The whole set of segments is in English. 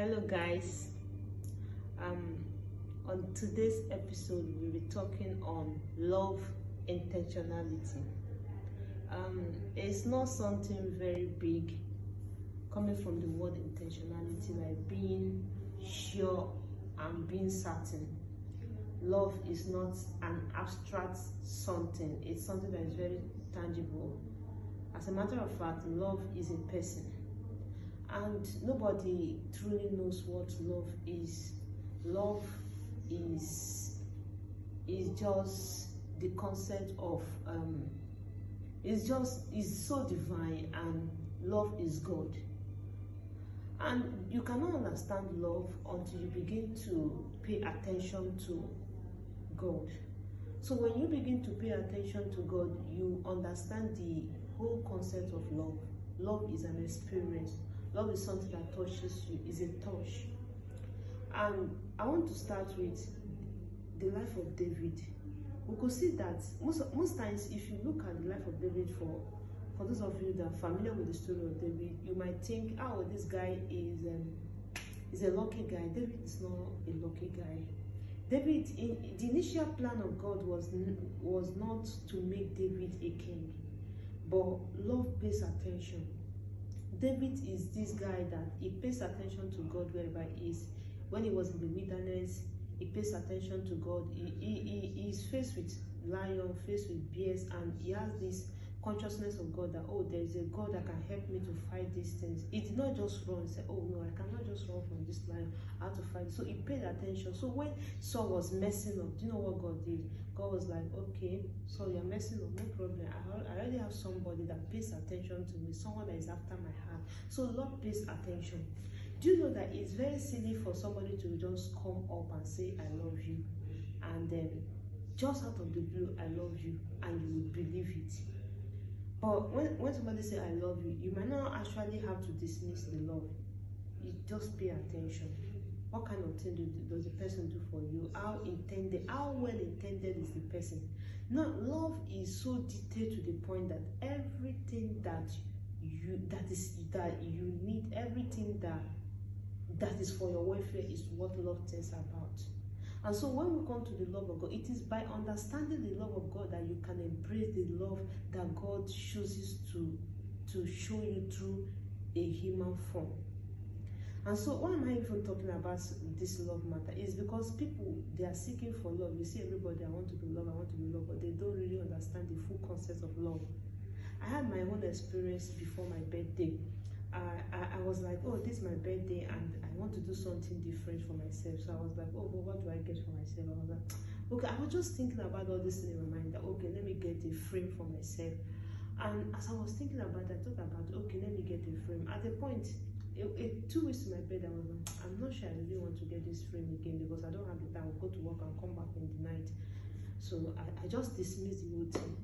Hello guys, um on today's episode we'll be talking on love intentionality. It's not something very big, coming from the word intentionality, like being sure and being certain. Love is not an abstract something, it's something that is very tangible. As a matter of fact, love is a person, and nobody truly knows what love is. Love is just the concept of is so divine, and love is God. And you cannot understand love until you begin to pay attention to God. So when you begin to pay attention to God, you understand the whole concept of love. Love is an experience. Love is something that touches you, is a touch. And I want to start with the life of David. We could see that most times, if you look at the life of David, for those of you that are familiar with the story of David, you might think, oh, this guy is a lucky guy. David is not a lucky guy. David, in the initial plan of God was not to make David a king, but love pays attention. David is this guy that he pays attention to God wherever he is. When he was in the wilderness, he pays attention to God. He is faced with lion, faced with bears, and he has this consciousness of God that, oh, there is a God that can help me to fight these things. He did not just run and say, oh no, I cannot just run from this lion, I have to fight. So he paid attention. So when Saul was messing up, do you know what God did? God was like, okay, so you're messing up, no problem. I already have somebody that pays attention to me, someone that is after my heart. So Lord pays attention. Do you know that it's very silly for somebody to just come up and say, I love you, and then just out of the blue, I love you, and you will believe it? But when somebody say I love you, you might not actually have to dismiss the love. You just pay attention. What kind of thing does the person do for you? How well intended is the person? Now, love is so detailed to the point that everything that you need, everything that is for your welfare, is what love tells about. And so when we come to the love of God, it is by understanding the love of God that you can embrace the love that God chooses to show you through a human form. And so why am I even talking about this love matter? Is because people, they are seeking for love. You see everybody, I want to be loved, I want to be loved, but they don't really understand the full concept of love. I had my own experience before my birthday. I was like, oh, this is my birthday and I want to do something different for myself. So I was like, oh, but what do I get for myself? I was like, okay, I was just thinking about all this in my mind that, okay, let me get a frame for myself. And as I was thinking about it, I thought about, okay, let me get a frame. At the point, 2 weeks to my bed, I was like, I'm not sure I really want to get this frame again because I don't have the time. I'll go to work and come back in the night. So I just dismissed the whole thing.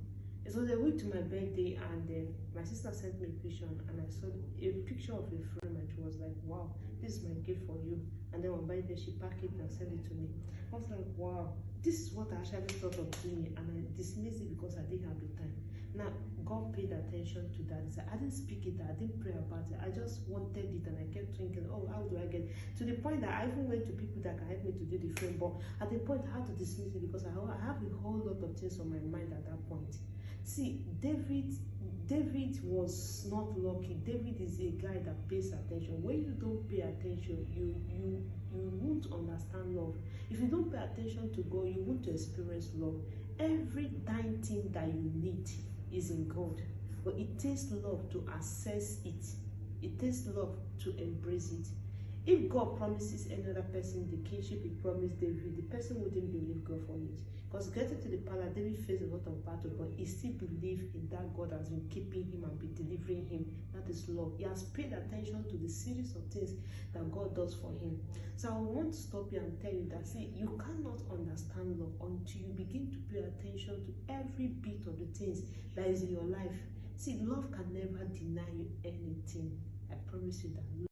It was a week to my birthday, and my sister sent me a picture, and I saw a picture of a frame, and she was like, wow, this is my gift for you. And then on my birthday, she packed it and sent it to me. I was like, wow, this is what I actually thought of doing, and I dismissed it because I didn't have the time. Now, God paid attention to that. I didn't speak it, I didn't pray about it. I just wanted it, and I kept thinking, oh, how do I get it? To the point that I even went to people that can help me to do the frame, but at the point I had to dismiss it because I have a whole lot of things on my mind at that point. See, David was not lucky. David is a guy that pays attention. When you don't pay attention, you won't understand love. If you don't pay attention to God, you won't experience love. Every dying thing that you need is in God, but it takes love to access it. It takes love to embrace it. If God promises any other person the kingship he promised David, the person wouldn't believe God for it. Because getting to the palace, David faced a lot of battle, but he still believed in that God has been keeping him and been delivering him. That is love. He has paid attention to the series of things that God does for him. So I want to stop you and tell you that, see, you cannot understand love until you begin to pay attention to every bit of the things that is in your life. See, love can never deny you anything. I promise you that.